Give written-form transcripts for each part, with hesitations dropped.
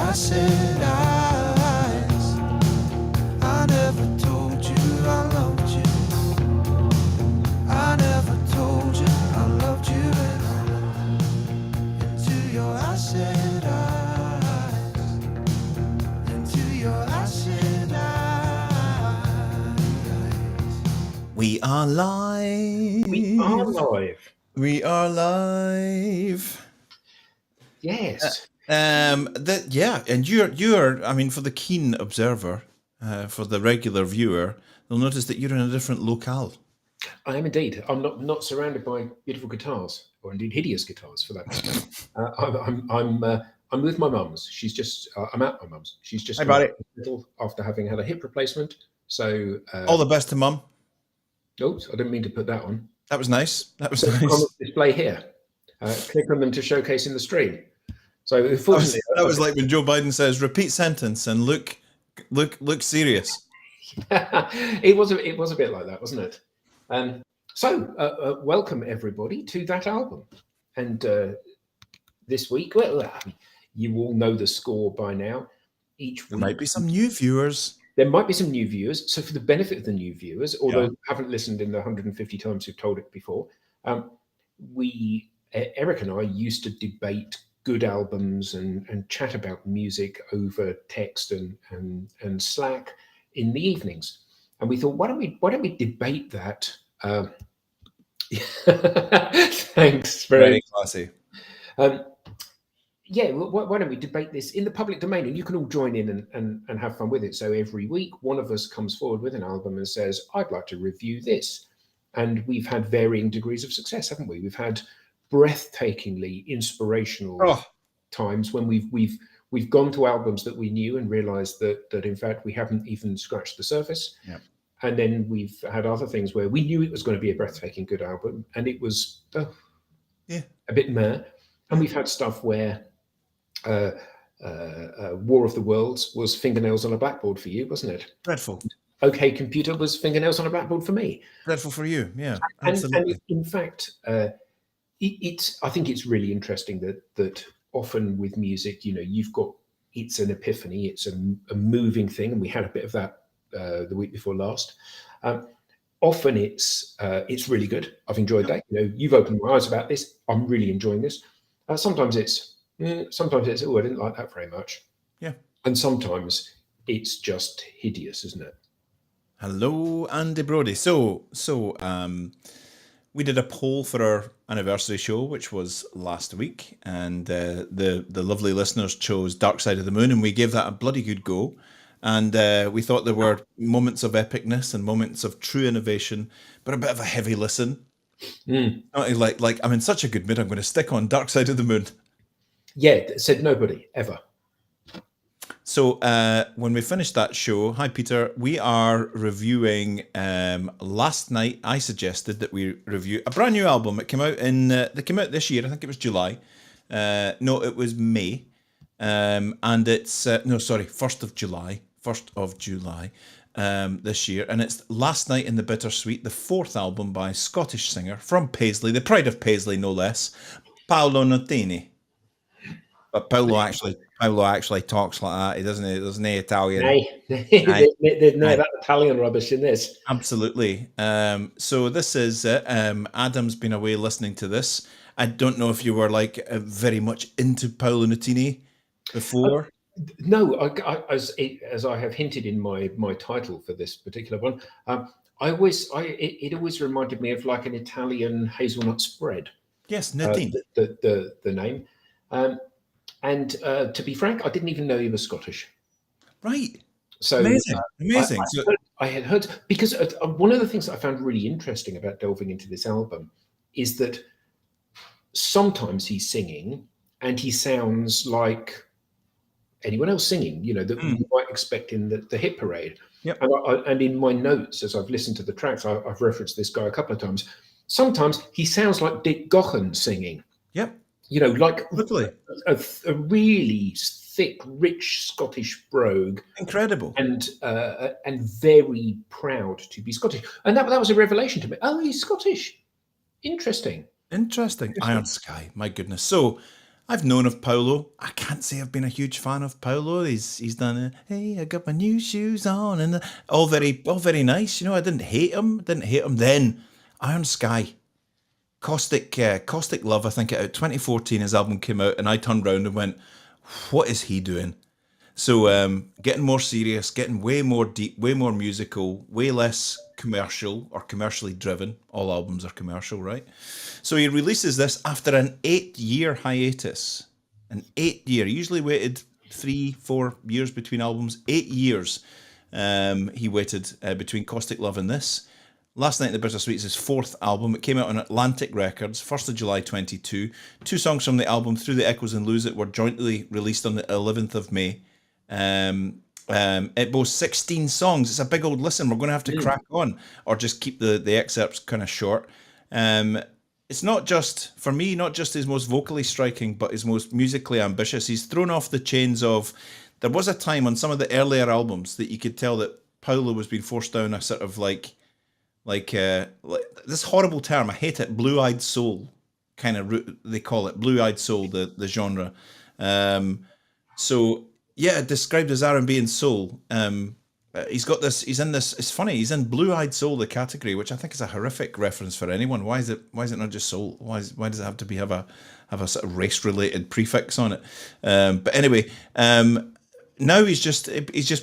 acid eyes. I never told you I loved you. I never told you I loved you and I looked into your acid eyes. Into your acid eyes. We are live. We are live. We are live. Yes. Yeah, and you're. I mean, for the keen observer, for the regular viewer, they'll notice that you're in a different locale. I am indeed. I'm not surrounded by beautiful guitars, or indeed hideous guitars, for that matter. I'm with my mum's. She's just. I'm at my mum's. She's just Hi, come out buddy. of hospital after having had a hip replacement. So. All the best to Mum. Oops, I didn't mean to put that on. That was nice. That was So nice. on the display here. Click on them to showcase in the stream. So unfortunately, that was like when Joe Biden says, "Repeat sentence and look serious." it was a bit like that, wasn't it? So welcome everybody to that album. And this week, well, you all know the score by now. Each week, there might be some new viewers. There might be some new viewers. So for the benefit of the new viewers, although you haven't listened in the 150 times we've told it before, Eric and I used to debate good albums and chat about music over text and Slack in the evenings. And we thought, why don't we debate that? Thanks, very classy. Yeah, why don't we debate this in the public domain, and you can all join in and have fun with it. So every week, one of us comes forward with an album and says, "I'd like to review this," and we've had varying degrees of success, haven't we? We've had breathtakingly inspirational times when we've gone to albums that we knew and realized that in fact we haven't even scratched the surface. Yeah. And then we've had other things where we knew it was going to be a breathtaking good album and it was a bit meh. And we've had stuff where War of the Worlds was fingernails on a blackboard for you, wasn't it? Dreadful. OK Computer was fingernails on a blackboard for me. Dreadful for you, yeah. Absolutely. And in fact, I think it's really interesting that often with music, you've got, it's an epiphany, it's a moving thing, and we had a bit of that the week before last. Often it's really good. I've enjoyed that. You've opened my eyes about this. I'm really enjoying this. Sometimes it's oh, I didn't like that very much. Yeah. And sometimes it's just hideous, isn't it? Hello, Andy Brody. So we did a poll for our anniversary show, which was last week, and the lovely listeners chose Dark Side of the Moon, and we gave that a bloody good go. And we thought there were moments of epicness and moments of true innovation, but a bit of a heavy listen. Like I'm in such a good mood, I'm going to stick on Dark Side of the Moon. Yeah, said nobody ever. So when we finished that show, hi Peter, we are reviewing. Last night, I suggested that we review a brand new album. It came out they came out this year. I think it was July. No, it was May, and it's 1st of July. 1st of July this year, and it's Last Night in the Bittersweet, the fourth album by Scottish singer from Paisley, the pride of Paisley, no less, Paulo Nutini. But Paulo actually talks like that. He doesn't. There's no Italian. There's no that Italian rubbish in this. Absolutely. So this is Adam's been away listening to this. I don't know if you were very much into Paulo Nutini before. No, as I have hinted in my title for this particular one, it always reminded me of like an Italian hazelnut spread. Yes, Nutini. The name. And to be frank, I didn't even know he was Scottish. Right. So amazing. I had heard, because one of the things that I found really interesting about delving into this album is that sometimes he's singing and he sounds like anyone else singing, that you might expect in the hit parade. Yep. And in my notes, as I've listened to the tracks, I've referenced this guy a couple of times. Sometimes he sounds like Dick Gaughan singing. Yep. Like literally a really thick, rich Scottish brogue. Incredible. And very proud to be Scottish. And that was a revelation to me. Oh, he's Scottish. Interesting. Iron Sky. My goodness. So I've known of Paulo. I can't say I've been a huge fan of Paulo. He's done hey, I got my new shoes on, and all very nice. I didn't hate him. Didn't hate him then. Iron Sky, Caustic Love. I think it out 2014. His album came out, and I turned round and went, "What is he doing?" So getting more serious, getting way more deep, way more musical, way less commercial or commercially driven. All albums are commercial, right? So he releases this after an 8-year hiatus. An 8-year. He usually waited 3, 4 years between albums. 8 years he waited between Caustic Love and this. Last Night in the Bittersweet is his fourth album. It came out on Atlantic Records, 1st of July 22. Two songs from the album, Through the Echoes and Lose It, were jointly released on the 11th of May. It boasts 16 songs. It's a big old listen. We're going to have to crack on or just keep the excerpts kind of short. It's not just, for me, not just his most vocally striking, but his most musically ambitious. He's thrown off the chains of, there was a time on some of the earlier albums that you could tell that Paulo was being forced down a sort of like this horrible term, I hate it, blue-eyed soul kind of route, they call it, blue-eyed soul, the genre. So yeah, described as R&B and soul. He's got this. He's in this. It's funny. He's in blue-eyed soul, the category, which I think is a horrific reference for anyone. Why is it? Why is it not just soul? Why does it have to be have a sort of race-related prefix on it? But anyway, now he's just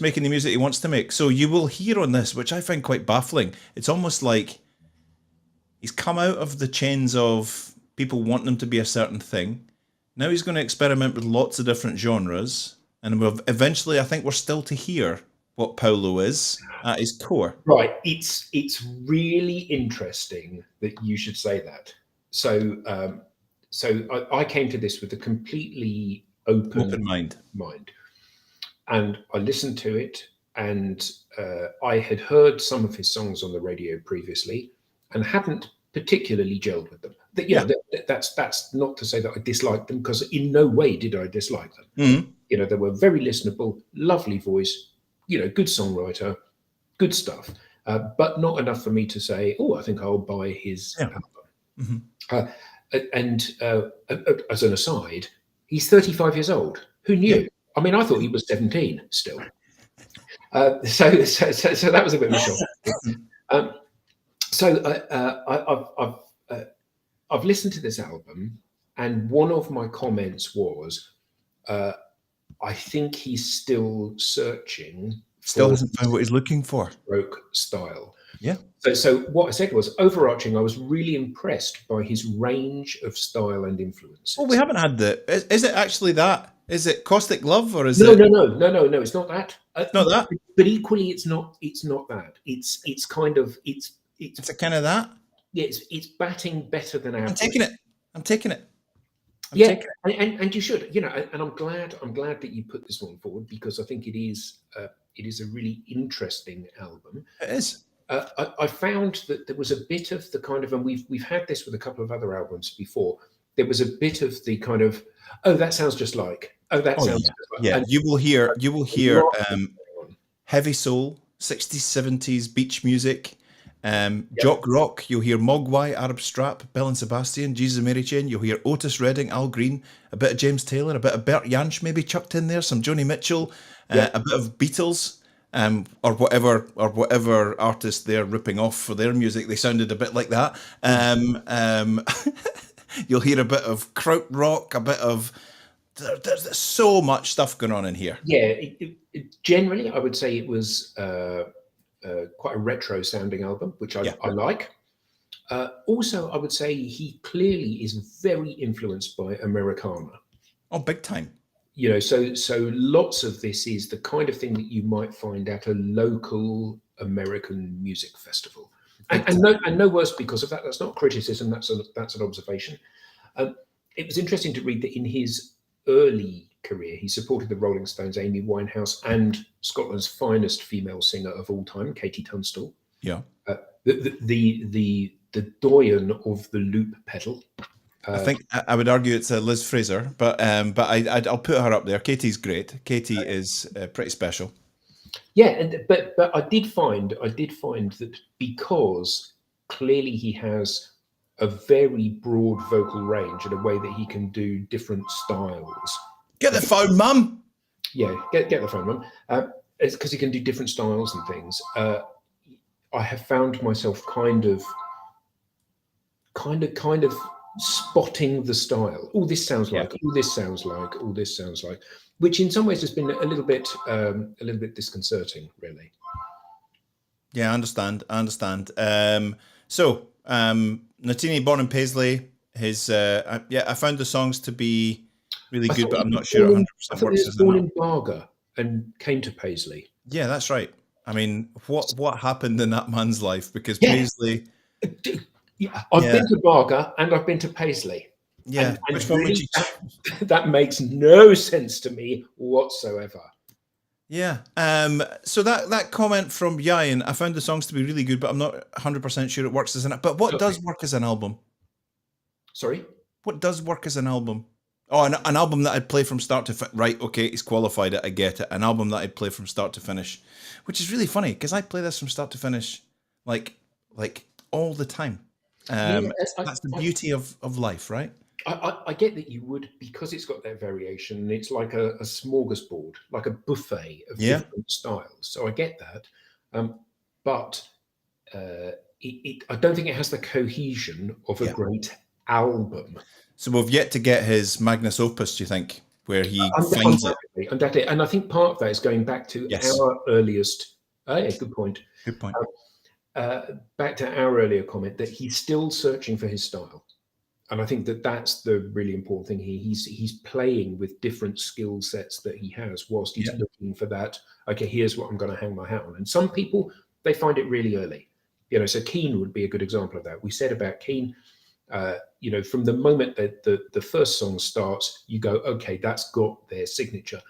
making the music he wants to make. So you will hear on this, which I find quite baffling. It's almost like he's come out of the chains of people wanting him to be a certain thing. Now he's going to experiment with lots of different genres, and eventually, I think we're still to hear what Paulo is at his core. Right. It's really interesting that you should say that. So I came to this with a completely open mind. And I listened to it, and I had heard some of his songs on the radio previously and hadn't particularly gelled with them. That's not to say that I disliked them, because in no way did I dislike them. Mm-hmm. They were very listenable, lovely voice, good songwriter, good stuff, but not enough for me to say, oh, I think I'll buy his album. Mm-hmm. And as an aside, he's 35 years old. Who knew? Yeah. I mean, I thought he was 17 still. So that was a bit of a shock. I've listened to this album, and one of my comments was, I think he's still searching. Still hasn't found what he's looking for. Rock style. Yeah. So what I said was, overarching, I was really impressed by his range of style and influences. Well, we haven't had is it actually that? Is it Caustic Love, or is it? No, it's not that. It's not that. But equally, it's not that. It's kind of it's a kind of that. Yeah, it's batting better than average. I'm taking it. And you should, and I'm glad that you put this one forward, because I think it is a really interesting album. It is. I found that there was a bit of the kind of, and we've had this with a couple of other albums before. There was a bit of the kind of, oh, that sounds just like, oh, that sounds just like. Yeah, and you will hear heavy soul, 60s, 70s beach music. Jock rock, you'll hear Mogwai, Arab Strap, Bell and Sebastian, Jesus and Mary Chain. You'll hear Otis Redding, Al Green, a bit of James Taylor, a bit of Bert Jansch maybe chucked in there, some Joni Mitchell, a bit of Beatles, or whatever artist they're ripping off for their music. They sounded a bit like that. You'll hear a bit of krautrock, a bit of. There's so much stuff going on in here. Yeah, generally, I would say it was. Quite a retro sounding album, which I like. Also, I would say he clearly is very influenced by Americana. Oh, big time. So lots of this is the kind of thing that you might find at a local American music festival. And no worse because of that. That's not criticism, that's an observation. It was interesting to read that in his early career, he supported the Rolling Stones, Amy Winehouse, and Scotland's finest female singer of all time, Katie Tunstall. Yeah, the doyen of the loop pedal. I think I would argue it's Liz Fraser, but I'll put her up there. Katie's great. Katie is pretty special. Yeah, but I did find that because clearly he has a very broad vocal range in a way that he can do different styles. Get the phone, Mum. Yeah, get the phone, Mum. It's because he can do different styles and things. I have found myself kind of spotting the style. Oh, this sounds Yeah. like. Oh, this sounds like. Oh, this sounds like. Which in some ways has been a little bit disconcerting, really. Yeah, I understand. Nutini, born in Paisley, his I found the songs to be really good, but I'm not sure it 100% I thought he works was as an born album. in Barga and came to Paisley. Yeah, that's right. I mean, what happened in that man's life? Because Yeah, Paisley, yeah. I've yeah, been to Barga and I've been to Paisley, yeah. and Which one would you? really that makes no sense to me whatsoever. Yeah. So that comment from Yayan, I found the songs to be really good, but I'm not 100% sure it works as an. But what does work as an album? Sorry. What does work as an album? Oh, an album that I'd play from start to finish. Right, okay, he's qualified it. I get it. An album that I'd play from start to finish, which is really funny because I play this from start to finish, like all the time. Yeah, That's the beauty of life, right? I get that you would, because it's got that variation. It's like a smorgasbord, like a buffet of Yeah. different styles. So I get that, but I don't think it has the cohesion of a Yeah. great album. So we've yet to get his magnus opus. Do you think where he finds it? Undoubtedly, and I think part of that is going back to Yes. our earliest. Yeah, good point. Good point. Back to our earlier comment that he's still searching for his style. And I think that that's the really important thing here. He's playing with different skill sets that he has whilst he's looking for that. Okay, here's what I'm going to hang my hat on. And some people, they find it really early. So Keane would be a good example of that. We said about Keane, from the moment that the first song starts, you go, okay, that's got their signature.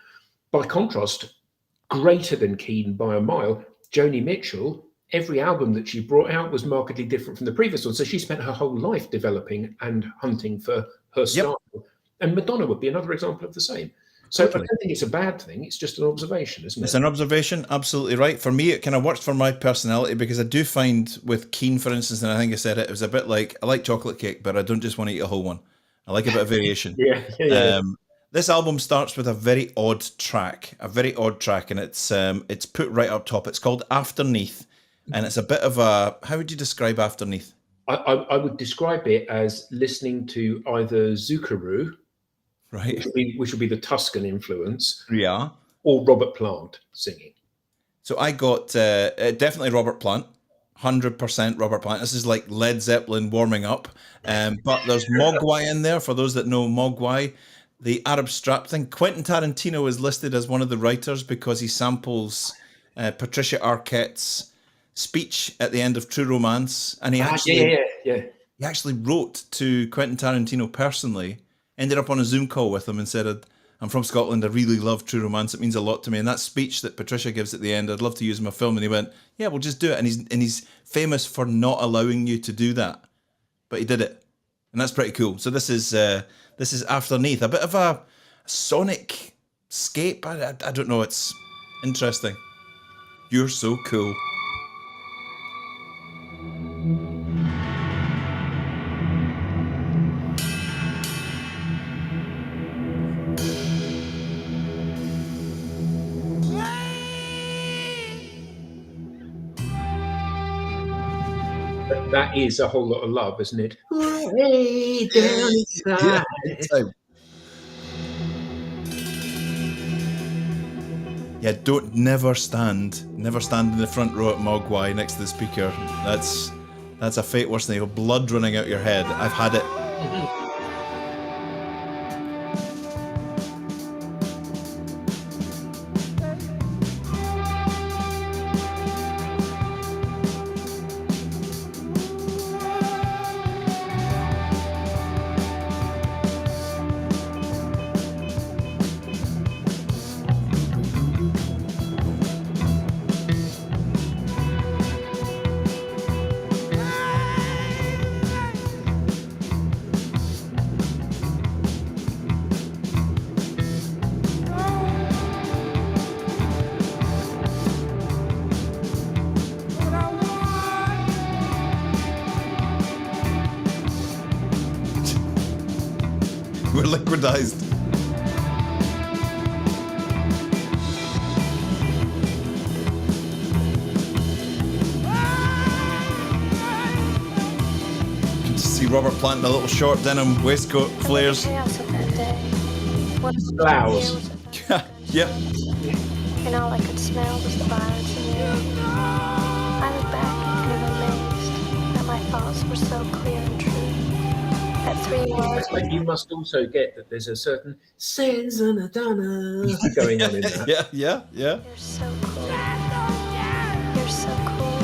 By contrast, greater than Keane by a mile, Joni Mitchell, every album that she brought out was markedly different from the previous one. So she spent her whole life developing and hunting for her style. And Madonna would be another example of the same. So totally. I don't think it's a bad thing. It's just an observation, isn't it? It's an observation. Absolutely right. For me, it kind of works for my personality because I do find with Keane, for instance, and I think I said it was a bit like, I like chocolate cake, but I don't just want to eat a whole one. I like a bit of variation. Yeah. This album starts with a very odd track, and it's put right up top. It's called Afterneath, and it's a bit of a, how would you describe Afterneath? I would describe it as listening to either Zucchero, right, which would be the Tuscan influence, yeah, or Robert Plant singing. So I got definitely Robert Plant, 100% Robert Plant. This is like Led Zeppelin warming up, but there's Mogwai in there. For those that know Mogwai, the Arab Strap thing. Quentin Tarantino is listed as one of the writers because he samples Patricia Arquette's speech at the end of True Romance, and he actually wrote to Quentin Tarantino personally. Ended up on a Zoom call with him and said, "I'm from Scotland. I really love True Romance. It means a lot to me." And that speech that Patricia gives at the end, I'd love to use in my film. And he went, "Yeah, we'll just do it." And he's famous for not allowing you to do that, but he did it, and that's pretty cool. So this is Afterneath, a bit of a sonic scape. I don't know. It's interesting. You're so cool. That is a whole lot of love, isn't it? Way down inside. Yeah, never stand in the front row at Mogwai next to the speaker. That's a fate worse than your blood running out your head. I've had it. synthesized. See Robert Plant in a little short denim waistcoat, flares. Blouse. Yeah. And all I could smell was the violence in the air. I look back and am amazed that my thoughts were so clear and true. That 3 words. But you must also get that there's a certain Senzanadana going on in that. Yeah. You're so cool. You're so cool.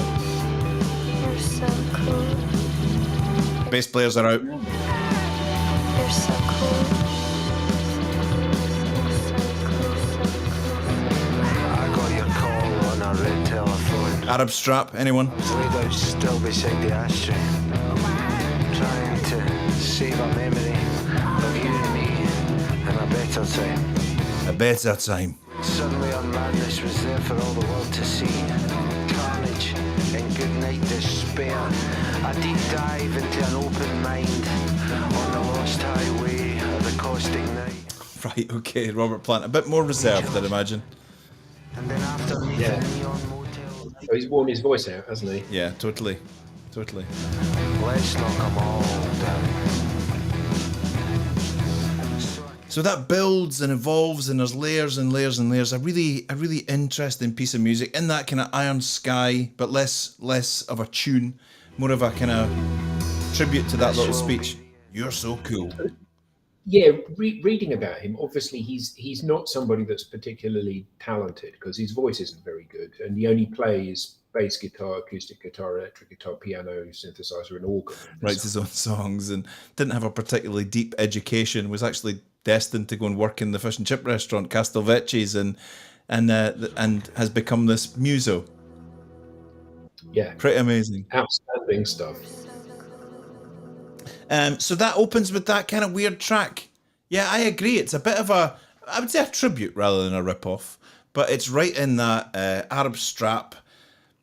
You're so cool. Bass players are out. You're so cool. I got your call on a red telephone. Arab Strap, anyone? I was laid out still beside the ashtray, trying to save a memory of you and me in a better time. A better time. Suddenly our madness was there for all the world to see. Carnage and goodnight despair. A deep dive into an open mind on the lost highway of the caustic night. Right, okay, Robert Plant. A bit more reserved, I'd imagine. And then after leaving Yeah. Neon Motel, Oh, he's worn his voice out, hasn't he? Yeah, totally. let's knock 'em all down. So that builds and evolves, and there's layers and layers and layers. A really interesting piece of music in that kind of Iron Sky, but less of a tune, more of a kind of tribute to that little speech. You're so cool. Yeah, reading about him, obviously he's not somebody that's particularly talented because his voice isn't very good, and he only plays bass guitar, acoustic guitar, electric guitar, piano, synthesizer, and organ. Writes his own songs and didn't have a particularly deep education. Was actually destined to go and work in the fish and chip restaurant Castelvecchi's and has become this muso. Yeah, Pretty amazing. outstanding stuff. So that opens with that kind of weird track. Yeah, I agree. It's a bit of I would say a tribute rather than a rip-off, but it's right in that Arab Strap,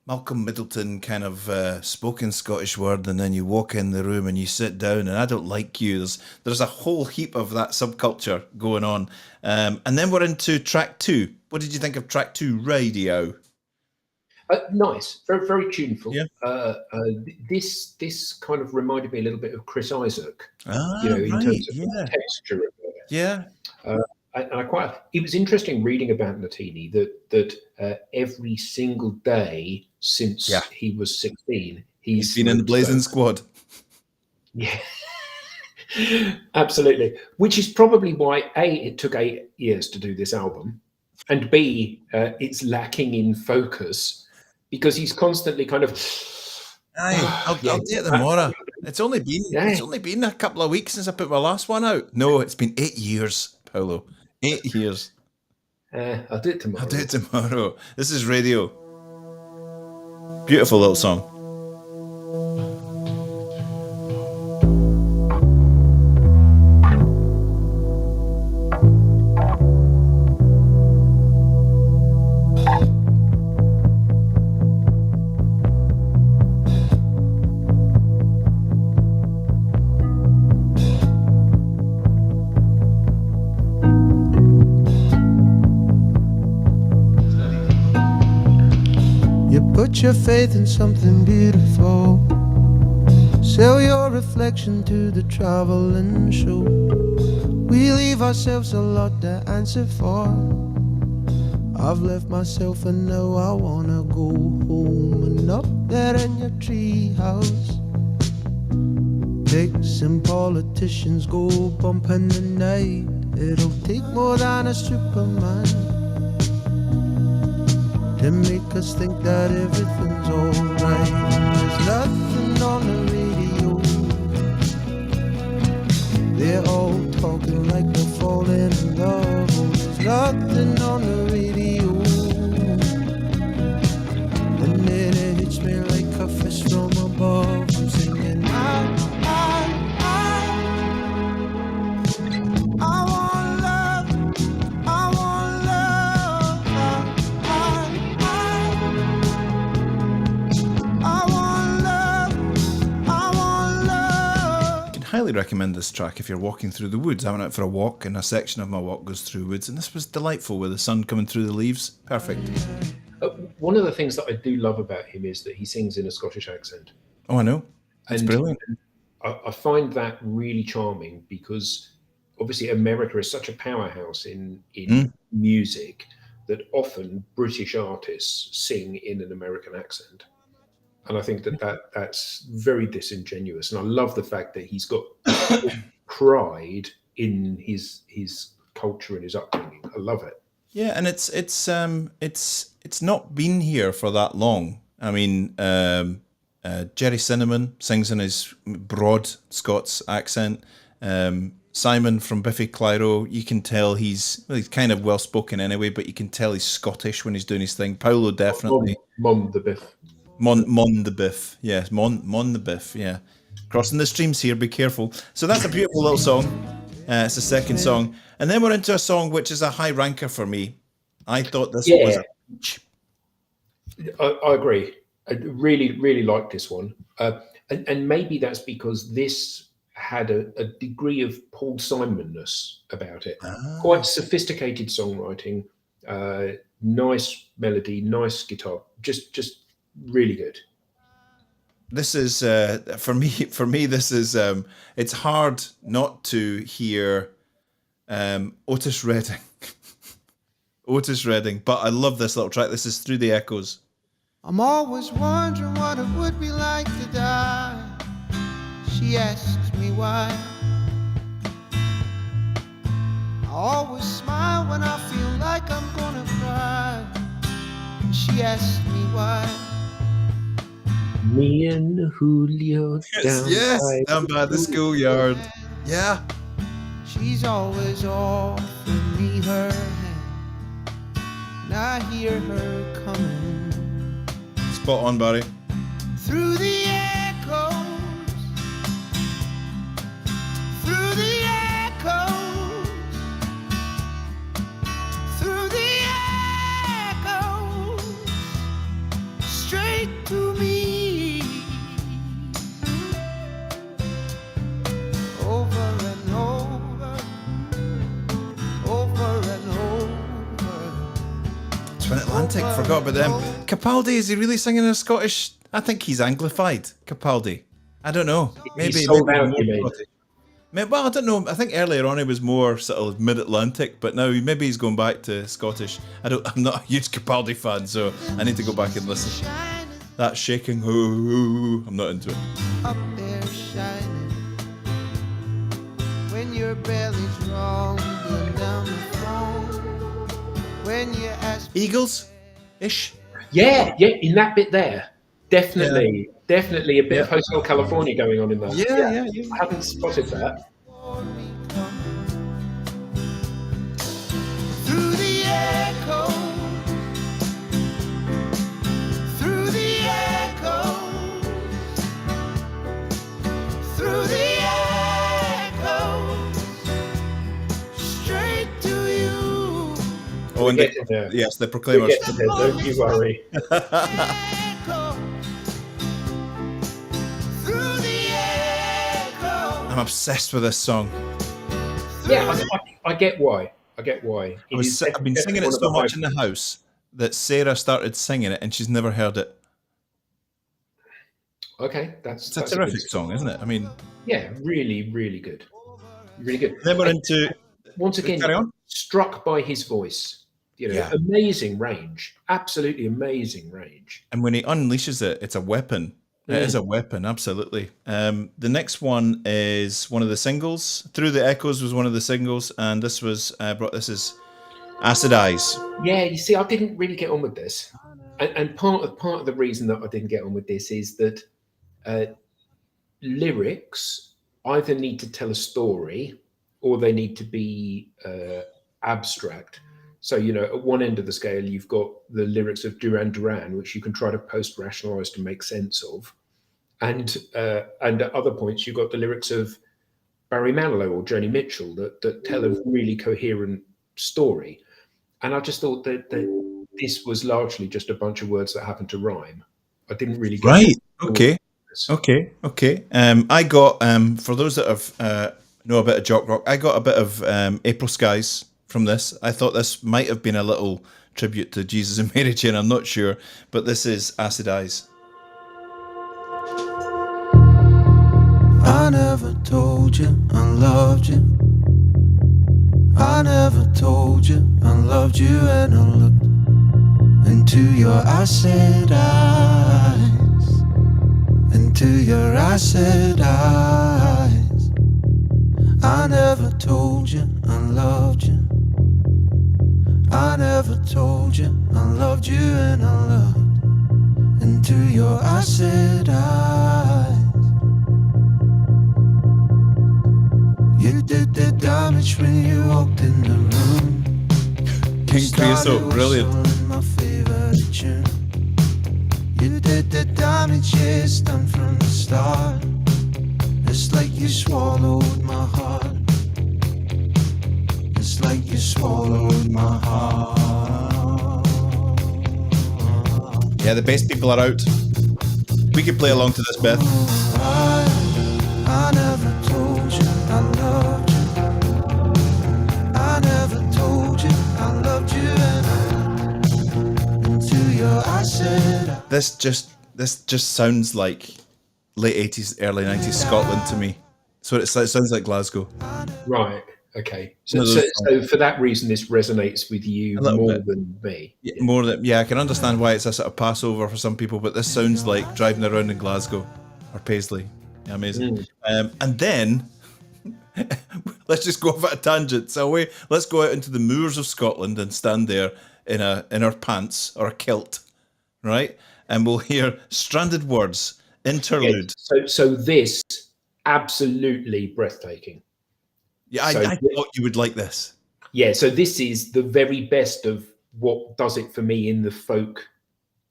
Malcolm Middleton kind of spoken Scottish word, and then you walk in the room and you sit down and I don't like you. There's a whole heap of that subculture going on. And then we're into track 2. What did you think of track 2, Radio? Nice, very very tuneful. Yeah. This kind of reminded me a little bit of Chris Isaac, in Right, terms of yeah. the texture of it. Yeah. It was interesting reading about Nutini that every single day since he was 16, He's been in the Blazing Squad. Yeah. Absolutely. Which is probably why A, it took 8 years to do this album, and B, it's lacking in focus because he's constantly kind of I'll take the Mora. It's only been a couple of weeks since I put my last one out. No, it's been 8 years, Paulo. 8 years. I'll do it tomorrow. I'll do it tomorrow. This is Radio. Beautiful little song. Put your faith in something beautiful. Sell your reflection to the traveling show. We leave ourselves a lot to answer for. I've left myself and now I wanna go home. And up there in your treehouse, pigs and politicians go bump in the night. It'll take more than a Superman to make us think that everything's alright. There's nothing on the radio. They're all talking like they're falling in love. There's nothing on the radio. And then it hits me like a fish from above. I'm singing, I want love, I want love. highly recommend this track if you're walking through the woods. I went out for a walk, and a section of my walk goes through woods, and this was delightful with the sun coming through the leaves. Perfect. One of the things that I do love about him is that he sings in a Scottish accent. Oh, I know. It's brilliant. I find that really charming because obviously America is such a powerhouse in music that often British artists sing in an American accent. And I think that's very disingenuous. And I love the fact that he's got pride in his culture and his upbringing. I love it. Yeah, and it's not been here for that long. I mean, Jerry Cinnamon sings in his broad Scots accent. Simon from Biffy Clyro, you can tell he's kind of well spoken anyway, but you can tell he's Scottish when he's doing his thing. Paulo definitely. Mon the Biff. Mon the Biff, yes, Mon the Biff, yeah. Crossing the streams here, be careful. So that's a beautiful little song. It's the second song, and then we're into a song which is a high ranker for me. I thought this was a peach. I agree. I really like this one, and maybe that's because this had a degree of Paul Simon-ness about it. Quite sophisticated songwriting, nice melody, nice guitar, just really good. This is for me. This is it's hard not to hear Otis Redding. Otis Redding, but I love this little track. This is Through the Echoes. I'm always wondering what it would be like to die. She asks me why. I always smile when I feel like I'm gonna cry. She asks me why. Me and Julio down by the schoolyard. Yeah. She's always offering me her hand, and I hear her coming. Spot on, Barry. Through the echoes, through the echoes, through the echoes, straight to me. Over and over, over and over. Twin Atlantic, forgot about them. Capaldi, is he really singing in a Scottish? I think he's Anglified, Capaldi. I don't know. Maybe sold out, you mean? Well, I don't know. I think earlier on he was more sort of mid-Atlantic, but now maybe he's going back to Scottish. I'm not a huge Capaldi fan, so I need to go back and listen. That shaking, I'm not into it. Up there shining, when your belly's rumbling down the phone, when you ask Eagles-ish? Yeah, in that bit there. Definitely a bit of Hotel California going on in there. Yeah. I haven't spotted that. through the echo, through the echo, through the echo, straight to you. Oh, and yes, the Proclaimers. Don't you worry. I'm obsessed with this song. Yeah, I get why. I've been singing it so much in the house that Sarah started singing it and she's never heard it. Okay, it's a terrific song, isn't it? I mean, yeah, really, really good, really good. Then we're into once again struck by his voice. Amazing range, absolutely amazing range. And when he unleashes it, it's a weapon. It is a weapon, absolutely. The next one is one of the singles. Through the Echoes was one of the singles, and this was this is Acid Eyes. Yeah, you see, I didn't really get on with this, and part of the reason that I didn't get on with this is that lyrics either need to tell a story or they need to be abstract. So, at one end of the scale, you've got the lyrics of Duran Duran, which you can try to post-rationalize to make sense of. And at other points, you've got the lyrics of Barry Manilow or Joni Mitchell that tell a really coherent story. And I just thought that this was largely just a bunch of words that happened to rhyme. I didn't really get right. Okay. Okay. I got for those that have know a bit of jock rock, I got a bit of April Skies from this. I thought this might have been a little tribute to Jesus and Mary Jane. I'm not sure, but this is Acid Eyes. I never told you I loved you. I never told you I loved you, and I looked into your acid eyes, into your acid eyes. I never told you I loved you. I never told you I loved you, and I looked into your acid eyes. You did the damage when you walked in the room. King Creosote, brilliant. My favorite tune. You did the damage, yes, done from the start. It's like you swallowed my heart. It's like you swallowed my heart. Yeah, the best people are out. We could play along to this, Beth. I never told you I loved you. I never told you I loved you, and into your acid. This just sounds like late 80s, early 90s Scotland to me. So it sounds like Glasgow. Right. Okay. One So, of so, those so for that reason, this resonates with you A little more bit. than me. Yeah, more than I can understand why it's a sort of Passover for some people, but this sounds like driving around in Glasgow or Paisley. Yeah, amazing. And then let's just go off at a tangent. So let's go out into the moors of Scotland and stand there in our pants or a kilt, right? And we'll hear Stranded Words interlude. So this absolutely breathtaking. Yeah, I thought you would like this. Yeah. So this is the very best of what does it for me in the folk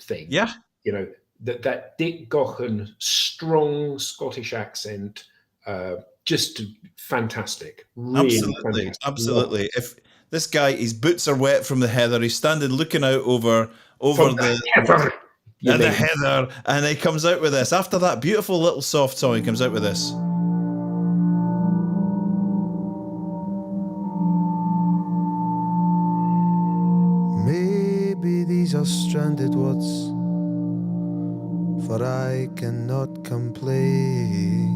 thing. Yeah. You know, that Dick Gaughan strong Scottish accent, just fantastic. Really fantastic. Absolutely. If this guy, his boots are wet from the heather, he's standing looking out over From the heather, you and the mean. heather, and he comes out with this. After that beautiful little soft song, he comes out with this. Maybe these are stranded words, for I cannot complain.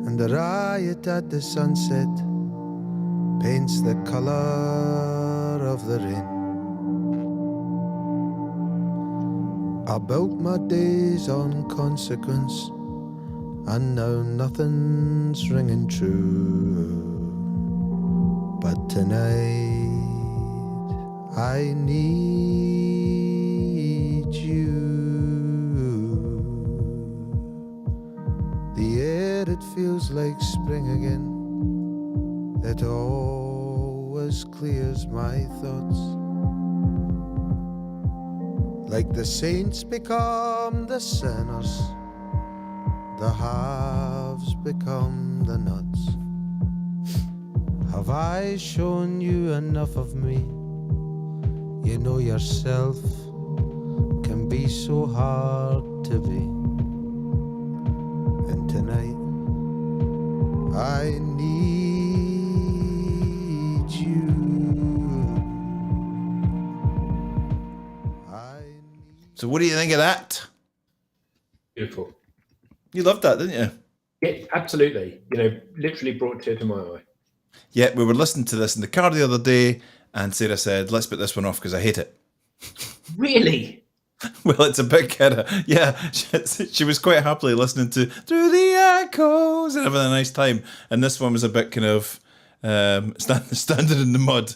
And the riot at the sunset paints the color of the rain. I built my days on consequence, and now nothing's ringing true. But tonight I need you. The air, it feels like spring again. It always clears my thoughts. Like the saints become the sinners, the haves become the nuts. Have I shown you enough of me? You know yourself can be so hard to be. And tonight I need you. So what do you think of that? Beautiful. You loved that, didn't you? Yeah, absolutely. You know, literally brought a tear to my eye. Yeah, we were listening to this in the car the other day, and Sarah said, let's put this one off because I hate it. Really? Well, it's a bit kind of, yeah, she was quite happily listening to Through the Echoes and having a nice time. And this one was a bit kind of standing in the mud.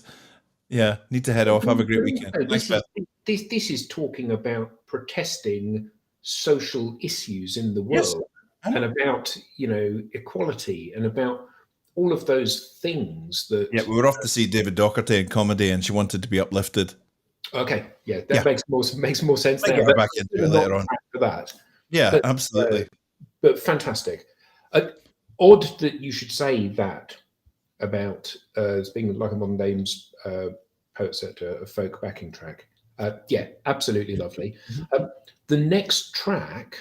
Yeah, need to head off. Have a great weekend. Thanks, Beth. This is talking about protesting social issues in the world, Yes. and about, you know, equality, and about all of those things that. Yeah, we were off to see David Docherty in comedy, and she wanted to be uplifted. Okay, yeah, that makes more sense. Might Now. get her back into it later on. For that. Yeah, absolutely. But fantastic. Odd that you should say that about being like a modern name's poet set a folk backing track. Yeah, absolutely lovely. The next track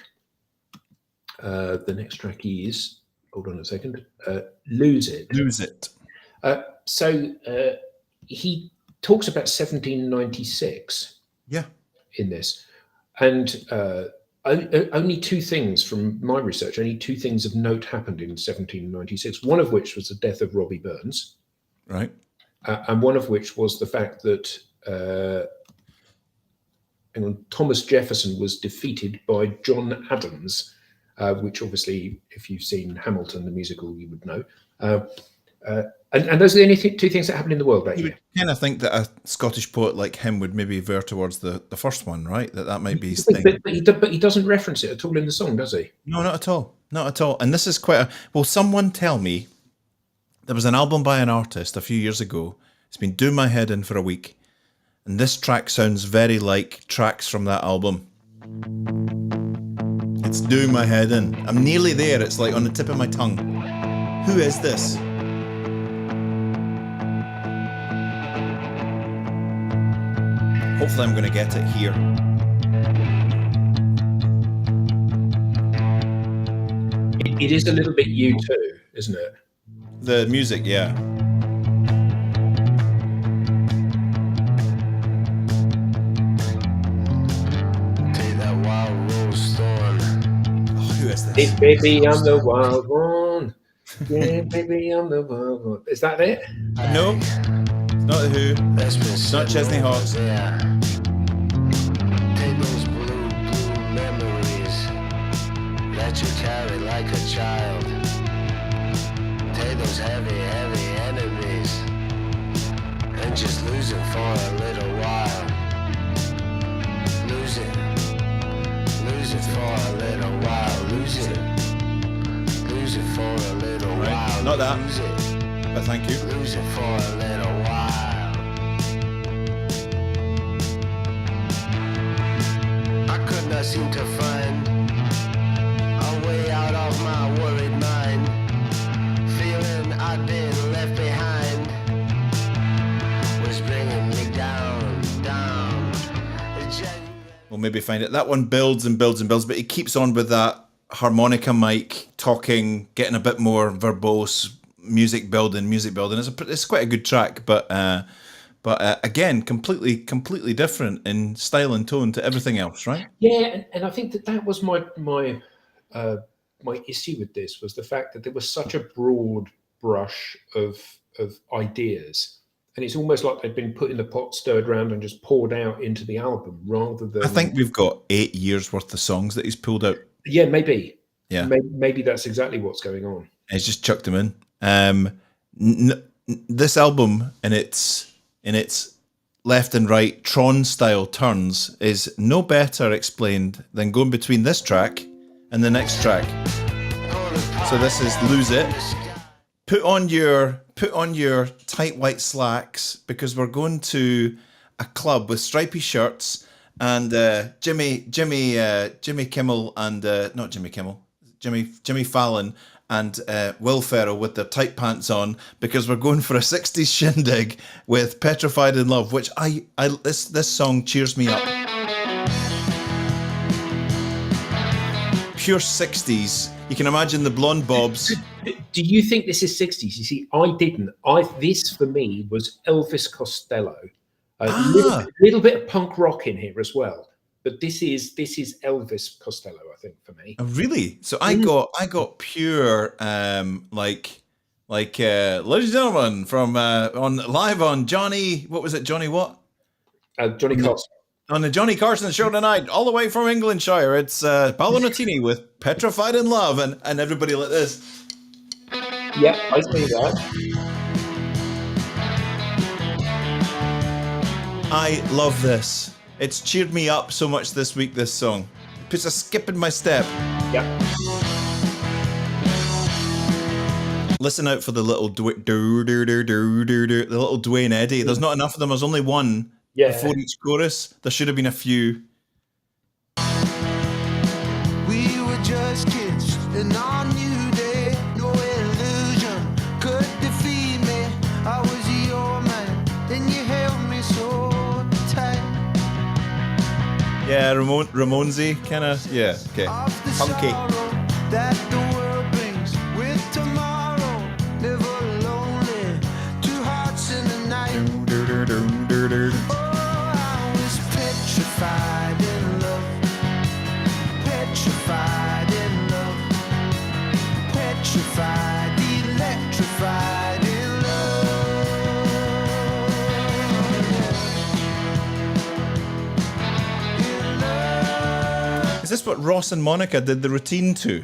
is, hold on a second, Lose It. Lose It. So he talks about 1796 Yeah. in this, and only two things from my research, only two things of note happened in 1796, one of which was the death of Robbie Burns, Right. and one of which was the fact that Thomas Jefferson was defeated by John Adams, which obviously, if you've seen Hamilton, the musical, you would know. And those are the only two things that happened in the world that You year. would kind of think that a Scottish poet like him would maybe veer towards the first one, right? That might be his thing. But he doesn't reference it at all in the song, does he? No, not at all. Not at all. And this is quite a... Well, someone tell me, there was an album by an artist a few years ago. It's been doing my head in for a week. And this track sounds very like tracks from that album. It's doing my head in. I'm nearly there. It's like on the tip of my tongue. Who is this? Hopefully I'm going to get it here. It is a little bit U2, isn't it? The music, yeah. Take that wild rose thorn. Oh, who is this? Hey, baby, I'm the wild one. Yeah, baby, I'm the wild one. Is that it? No, it's not the Who. That's been It's not Chesney Hawkes. Yeah. Take those blue memories that you carry like a child. Take those heavy enemies and just lose it for a little while. Lose it for a little while. Lose it for a little Right, while. not that. Lose it. But thank you. Lose it for a little while. I could not seem to find a way out of my worried mind. Feeling I'd been left behind was bringing me down. We'll maybe find it. That one builds and builds and builds, but he keeps on with that harmonica mic, talking, getting a bit more verbose, music building. It's quite a good track, but again, completely different in style and tone to everything else, right? Yeah, and I think that was my issue with this, was the fact that there was such a broad brush of ideas, and it's almost like they'd been put in the pot, stirred around, and just poured out into the album rather than. I think we've got 8 years worth of songs that he's pulled out. Yeah, maybe. Yeah, maybe that's exactly what's going on. He's just chucked them in. This album in its left and right Tron style turns is no better explained than going between this track and the next track. So this is Lose It. Put on your tight white slacks, because we're going to a club with stripy shirts and Jimmy Kimmel and not Jimmy Kimmel, Jimmy Fallon and Will Ferrell with their tight pants on, because we're going for a 60s shindig with Petrified in Love, which this song cheers me up. Pure 60s. You can imagine the blonde bobs. Do you think this is 60s? You see, I didn't. This for me was Elvis Costello. A little bit of punk rock in here as well. But this is Elvis Costello, I think, for me. Oh, really? So I got pure like ladies and gentlemen from on live on Johnny, what was it? Johnny what? Johnny Carson. On the Johnny Carson show tonight, all the way from Englandshire, it's Paulo Nutini with Petrified in Love, and everybody like this. Yeah, I see that. I love this. It's cheered me up so much this week, this song. It puts a skip in my step. Yeah. Listen out for the little the little Dwayne Eddy. There's not enough of them. There's only one. Yeah. Before each chorus, there should have been a few. We were just kids, and on new day, no illusion could defeat me. I was your man, and you held me so tight. Ramonesy kind of. Yeah. Okay. Of the Funky. sorrow that the world brings with tomorrow. Never lonely, two hearts in the night. Oh, I was petrified in love. Petrified in love. Petrified, electrified in love. In love. Is this what Ross and Monica did the routine to?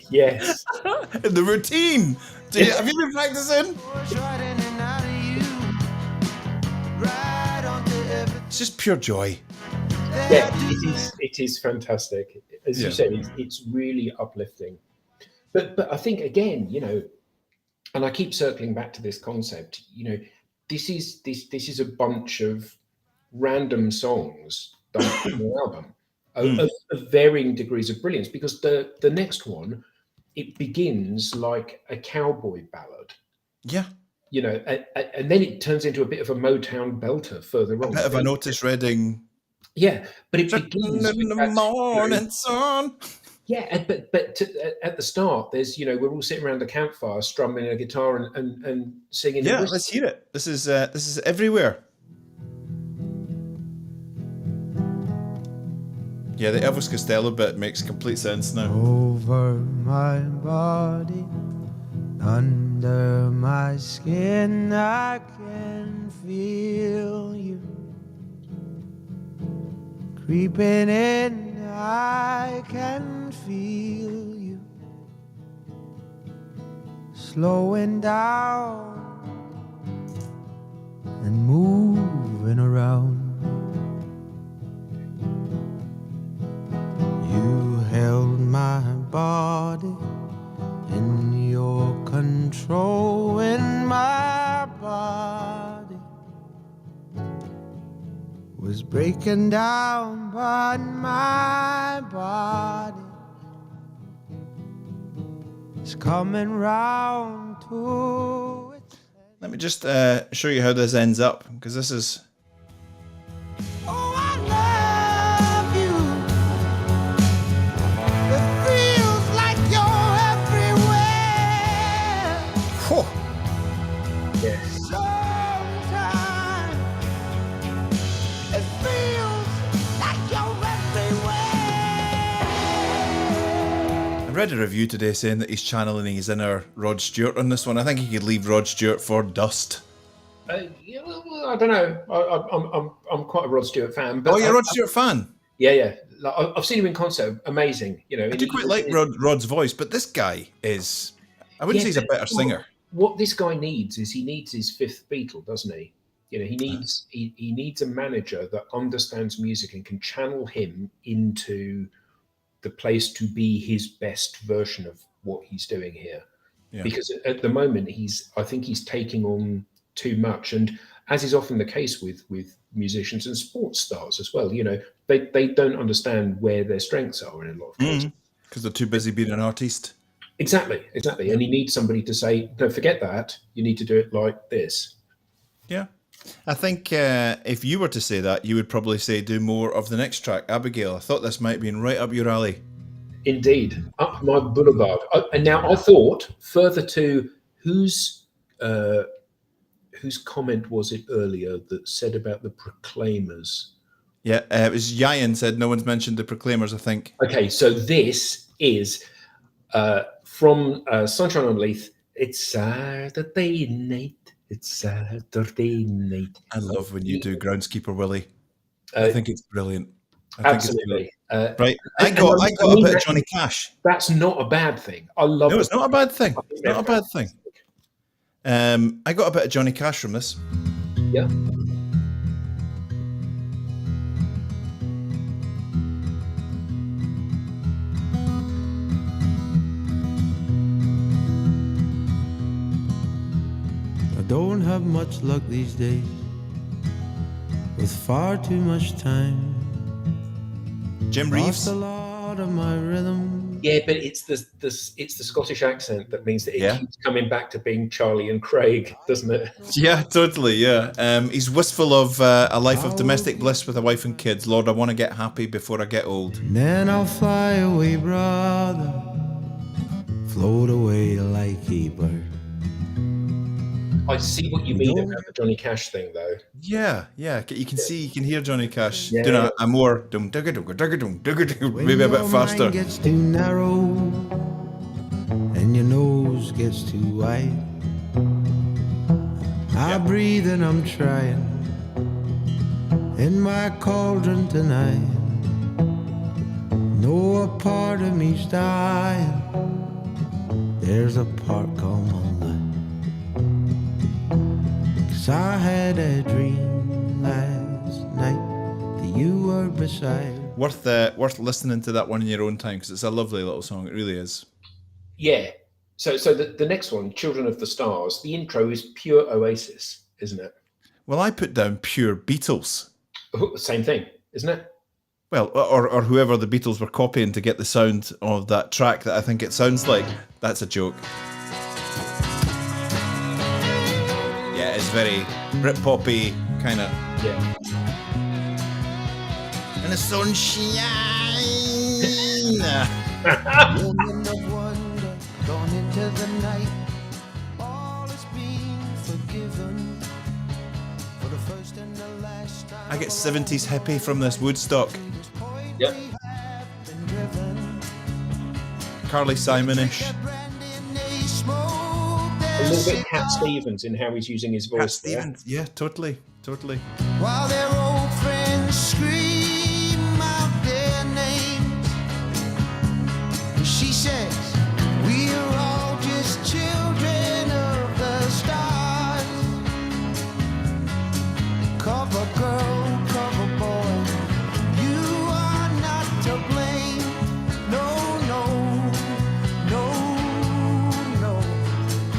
Yes. The routine. Have you been practicing? Right in and out of you. Right onto everything. It's just pure joy. Yeah, it is fantastic. As Yeah. you said, it's really uplifting. But I think again, and I keep circling back to this concept, this is a bunch of random songs done on an album of varying degrees of brilliance, because the next one, it begins like a cowboy ballad, Yeah. and then it turns into a bit of a Motown belter further on. Bit of an Otis Redding. Yeah, but it In begins the with that, morning sun. yeah, at the start, there's we're all sitting around the campfire strumming a guitar and singing. Yeah, a whistle. let's hear it. This is everywhere. Yeah, the Elvis Costello bit makes complete sense now. Over my body, under my skin, I can feel you. Creeping in, I can feel you. Slowing down and moving around. You held my body in your control when my body was breaking down, but my body is coming round to its end. Let me just show you how this ends up, because this is. Oh, I love you. It feels like you're everywhere. Whew. Yes. Sometimes it feels like you're everywhere. I read a review today saying that he's channeling his inner Rod Stewart on this one. I think he could leave Rod Stewart for dust. Yeah, well, I don't know. I'm quite a Rod Stewart fan. But Oh, you're a Rod Stewart fan? Yeah. Like, I've seen him in concert. Amazing. I do quite like Rod's voice, but this guy is. I wouldn't say he's a better singer. What this guy needs is he needs his fifth Beatle, doesn't he? He needs a manager that understands music and can channel him into the place to be his best version of what he's doing here. Yeah. Because at the moment I think he's taking on too much, and as is often the case with musicians and sports stars as well, they don't understand where their strengths are in a lot of cases. Because they're too busy being an artist. Exactly. And he needs somebody to say, no, forget that. You need to do it like this. Yeah. I think if you were to say that, you would probably say do more of the next track, Abigail. I thought this might have been right up your alley. Indeed. Up my boulevard. And now I thought, further to whose comment was it earlier that said about the Proclaimers? Yeah, it was Yayan said no one's mentioned the Proclaimers, I think. Okay, so this is from Sunshine on Leith. It's Saturday night. It's Saturday night. I love when you do Groundskeeper Willie. I think it's brilliant. Absolutely. Right. I got a bit of Johnny Cash. That's not a bad thing. I love it. No, it's not a bad thing. It's not a bad thing. I got a bit of Johnny Cash from this. Yeah. I don't have much luck these days, with far too much time. Jim Lost Reeves. a lot of my rhythm. Yeah, but it's the Scottish accent that means that it Yeah. keeps coming back to being Charlie and Craig, doesn't it? Yeah, totally. Yeah. He's wistful of a life of domestic bliss with a wife and kids. Lord, I want to get happy before I get old. Then I'll fly away, brother, float away like a bird. I see what you mean about the Johnny Cash thing, though. Yeah, yeah. You can see, you can hear Johnny Cash Yeah. doing a more maybe a bit faster. When your mind gets too narrow and your nose gets too wide, I breathe and I'm trying in my cauldron tonight. No, a part of me's dying. There's a part called my life. 'Cause I had a dream last night that you were beside. Worth listening to that one in your own time because it's a lovely little song. It really is. Yeah. So the next one, Children of the Stars, the intro is pure Oasis, isn't it? Well, I put down pure Beatles. Same thing, isn't it? Well, or whoever the Beatles were copying to get the sound of that track that I think it sounds like. That's a joke. Yeah, it's very Britpoppy kind of. Yeah. And the sunshine. Woman of wonder, gone into the night. All is being forgiven for the first and the last time. I get 70s hippie from this Woodstock. Yep. Carly Simon-ish. A little bit Cat Stevens in how he's using his voice. Cat Stevens, yeah, totally. While their old friends scream out their names, she says, we're all just children of the stars. Cover girl, cover boy, you are not to blame. No.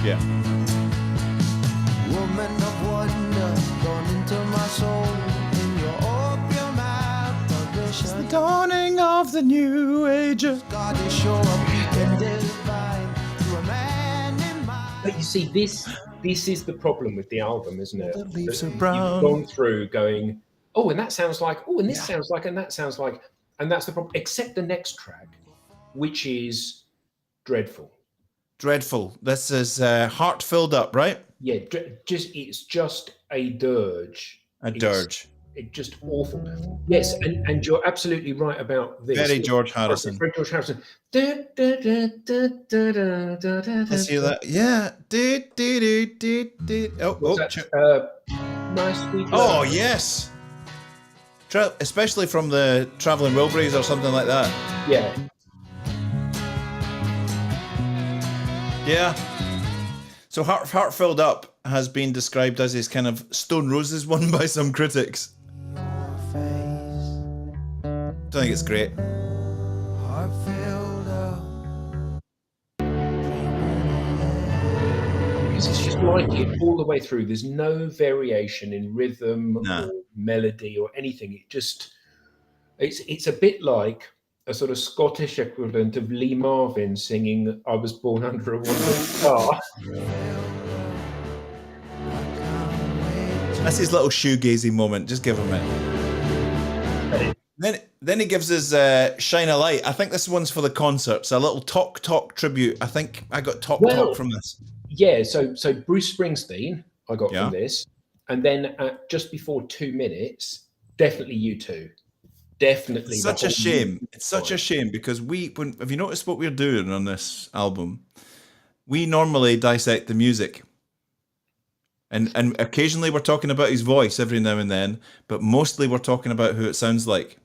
Yeah. Woman of wonder, gone into my soul in your opium apparition. The dawning of the new age. God is sure beacon divine to a man in mind. But you see, this is the problem with the album, isn't it? The leaves That are brown. You've gone through going, oh, and that sounds like, oh, and this sounds like, and that sounds like, and that's the problem. Except the next track, which is dreadful. Dreadful. This is Heart Filled Up, right? Yeah, it's just a dirge. A dirge. It's just awful. Yes, and you're absolutely right about this. Very George Harrison. Very George Harrison. Let's hear that. Yeah. Nice sweet Oh, love. yes. Especially from the Traveling Wilburys or something like that. Yeah. Yeah. So Heart Filled Up has been described as his kind of Stone Roses one by some critics. I think it's great. Heart filled up. Because it's just like it all the way through. There's no variation in rhythm or melody or anything. It's a bit like a sort of Scottish equivalent of Lee Marvin singing "I Was Born Under a Wonderful Star." That's his little shoegazy moment. Just give him it. Then he gives us Shine a Light. I think this one's for the concerts. A little Talk tribute. I think I got Talk from this. Yeah, so Bruce Springsteen I got from this. And then just before 2 minutes, definitely U2. Definitely. It's such a shame. It's such a shame because have you noticed what we're doing on this album? We normally dissect the music. And occasionally we're talking about his voice every now and then, but mostly we're talking about who it sounds like.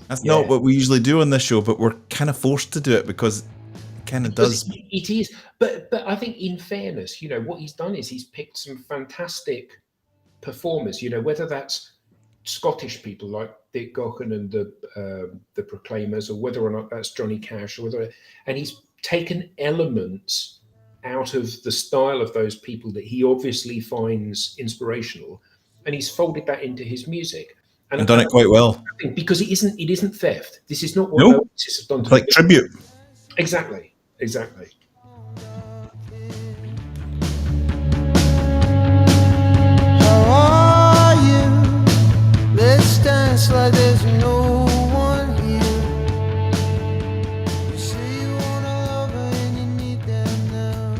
That's not what we usually do on this show, but we're kind of forced to do it because it kind of does. It is. But I think in fairness, what he's done is he's picked some fantastic performers, whether that's Scottish people like Dick Gaughan and the Proclaimers, or whether or not that's Johnny Cash, and he's taken elements out of the style of those people that he obviously finds inspirational, and he's folded that into his music. And done it quite well. Because it isn't theft. This is not what No. Oasis have done to Like the tribute. Exactly. How are you? Let's dance like there's no one here. You say you want a lover and you need them now.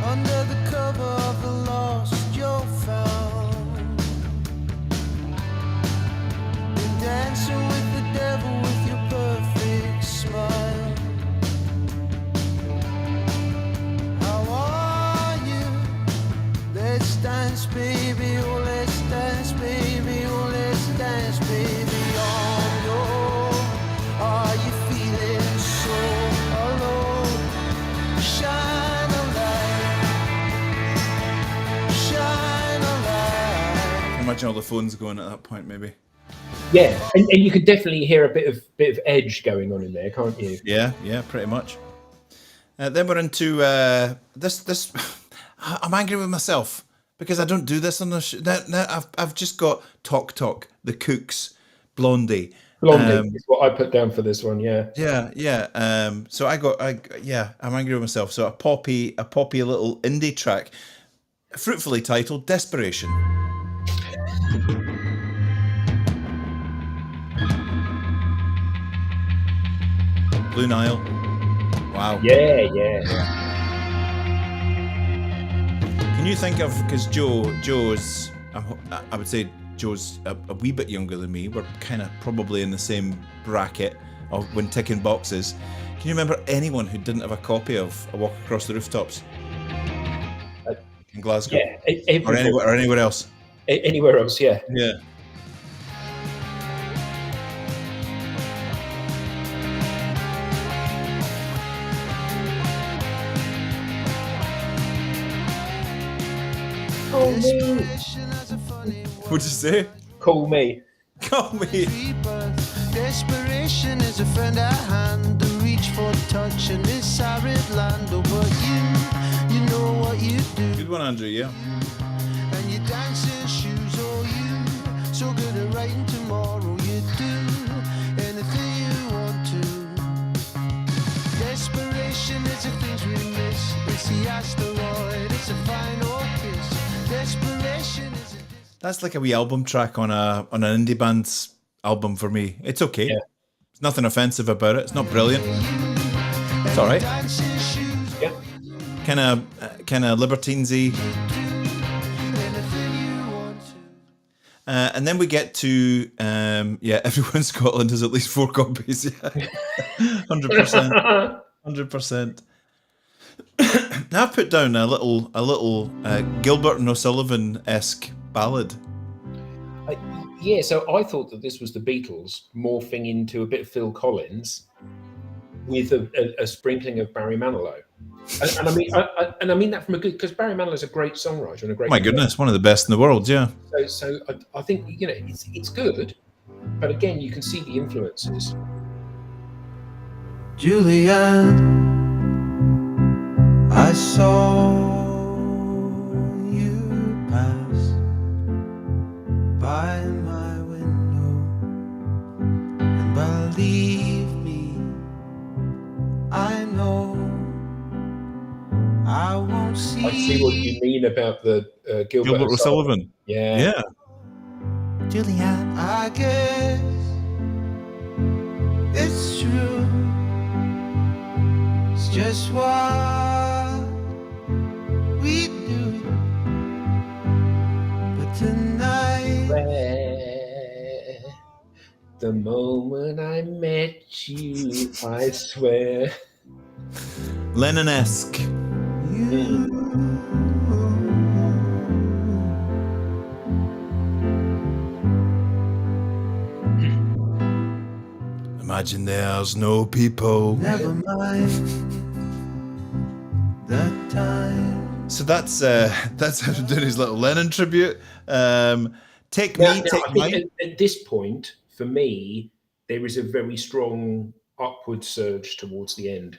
Under the cover of the lost you're found. Been dancing with the devil with your perfect smile. How are you? Let's dance, baby, oh let's dance, baby, oh let's dance, baby, on your own. Are you feeling so alone? Shine a light, shine a light. Imagine all the phones going at that point, maybe. Yeah, and you could definitely hear a bit of edge going on in there, can't you? Yeah, pretty much. Then we're into this. I'm angry with myself because I don't do this on the show. I've just got Talk, The Cooks, Blondie. Blondie is what I put down for this one. Yeah. So I'm angry with myself. So a poppy little indie track, fruitfully titled "Desperation." Blue Nile. Wow. Yeah. Can you think of, because Joe's, I would say Joe's a wee bit younger than me. We're kind of probably in the same bracket of when ticking boxes. Can you remember anyone who didn't have a copy of A Walk Across the Rooftops in Glasgow? Yeah. Or anywhere else? Anywhere else, yeah. Yeah. Call me. What'd you say? Call me. Call me. Desperation is a friend at hand, the reach for touch in this arid land. Oh, but you know what you do. Good one, Andrew, yeah. And you dance in shoes, oh you, so good at writing tomorrow. You do anything you want to. Desperation is the things we miss. It's the asteroid, it's a final kiss. Desperation is a... That's like a wee album track on an indie band's album for me. It's okay. Yeah. There's nothing offensive about it. It's not brilliant. It's all right. Yeah. Kind of libertinesy. And then we get to everyone in Scotland has at least 4 copies. Yeah, 100%, 100%. Now I've put down a little Gilbert and O'Sullivan-esque ballad. Yeah, so I thought that this was the Beatles morphing into a bit of Phil Collins with a sprinkling of Barry Manilow. And I mean that from a good, because Barry Manilow's a great songwriter and a great. Oh my goodness, one of the best in the world, yeah. So I think it's good, but again you can see the influences. Julianne, I saw you pass by my window, and believe me, I know I won't see. I see what you mean about the Gilbert O'Sullivan. Yeah. Julianne, I guess it's true. It's just what we do. But tonight, The moment I met you, I swear. Lennon-esque. Imagine there's no people. never mind that time. So that's him doing his little Lennon tribute. Take Now, me, I take think mine. at this point, for me, there is a very strong upward surge towards the end.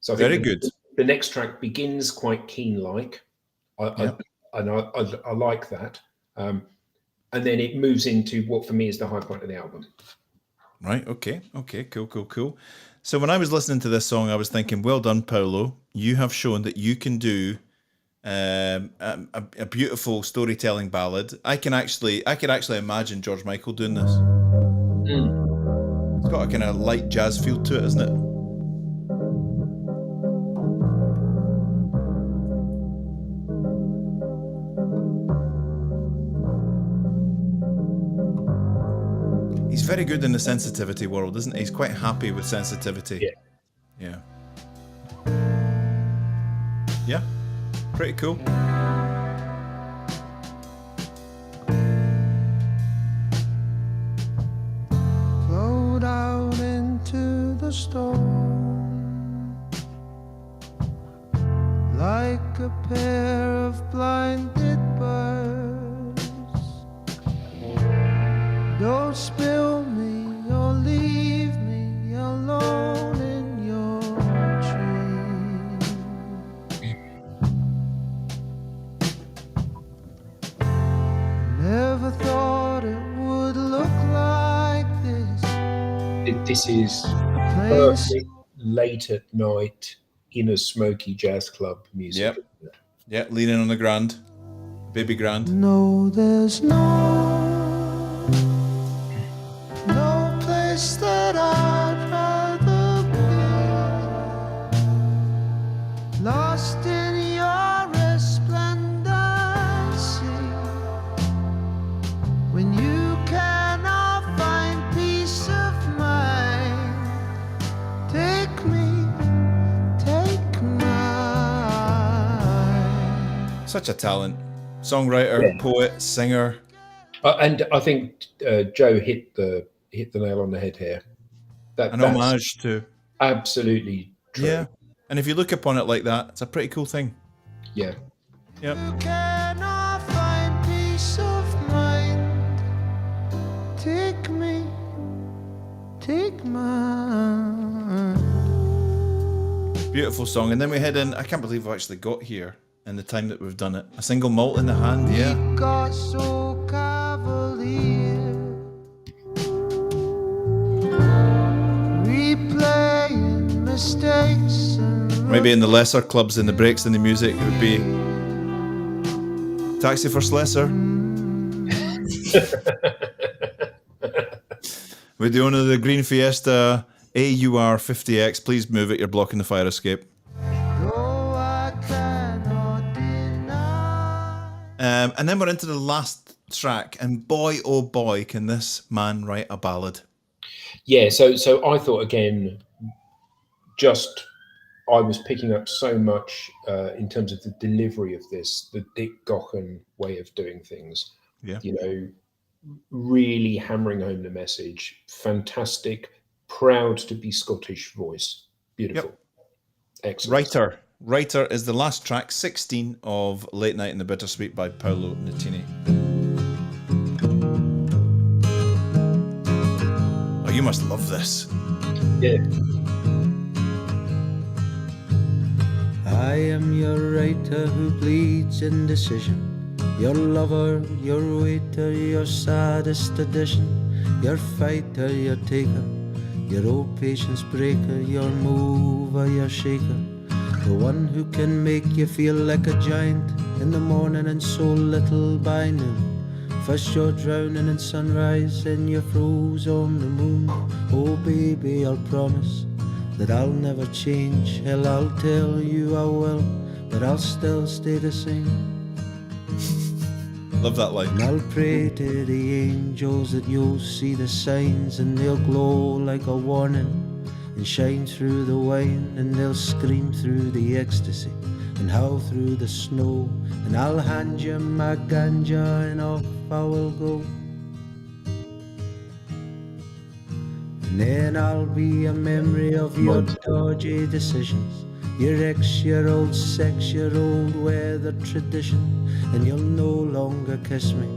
So I think Very good. The next track begins quite Keen-like. Yep. and I like that. And then it moves into what for me is the high point of the album. Right. Okay. Cool. So when I was listening to this song, I was thinking, well done, Paulo. You have shown that you can do a beautiful storytelling ballad. I could actually imagine George Michael doing this. It's got a kind of light jazz feel to it, isn't it? He's very good in the sensitivity world, isn't he? He's quite happy with sensitivity. Yeah. Yeah. Pretty cool. Float out into the storm like a pair of blinded birds. Don't spill me or leave me alone in your tree. Never thought it would look like this. This is perfect late at night in a smoky jazz club music. Yeah, leaning on the grand, baby grand. No, there's no place that I'd rather be. Lost in your resplendency. When you cannot find peace of mind, take me, take mine. Such a talent. Songwriter, poet, singer. And I think Joe hit the nail on the head here. An homage to. Absolutely true. Yeah. And if you look upon it like that, it's a pretty cool thing. Yeah. Yep. You cannot find peace of mind. Take me, take mine. Beautiful song. And then we head in, I can't believe we actually got here in the time that we've done it. A single malt in the hand, yeah. We got so cavalier, replaying mistakes and Maybe in the lesser clubs in the breaks in the music, it would be Taxi for Slessor. With the owner of the Green Fiesta AUR 50X, please move it, you're blocking the fire escape. though I cannot deny. And then we're into the last track, and boy, oh boy, can this man write a ballad. Yeah, so I thought again, just I was picking up so much in terms of the delivery of this, the Dick Gaughan way of doing things. Yeah. You know, really hammering home the message. Fantastic, proud to be Scottish voice. Beautiful. Yep. Excellent. Writer is the last track, 16 of Late Night in the Bittersweet by Paulo Nutini. Oh, you must love this. Yeah. I am your writer who bleeds indecision, your lover, your waiter, your saddest addition, your fighter, your taker, your old patience breaker, your mover, your shaker, the one who can make you feel like a giant in the morning and so little by noon. First you're drowning in sunrise, then you're froze on the moon. Oh baby, I'll promise that I'll never change. Hell, I'll tell you I will, but I'll still stay the same. Love that line. And I'll pray to the angels that you'll see the signs, and they'll glow like a warning and shine through the wine, and they'll scream through the ecstasy and howl through the snow. And I'll hand you my ganja and off I will go. And then I'll be a memory of your dodgy decisions, your ex, your old sex, your old weather tradition. And you'll no longer kiss me,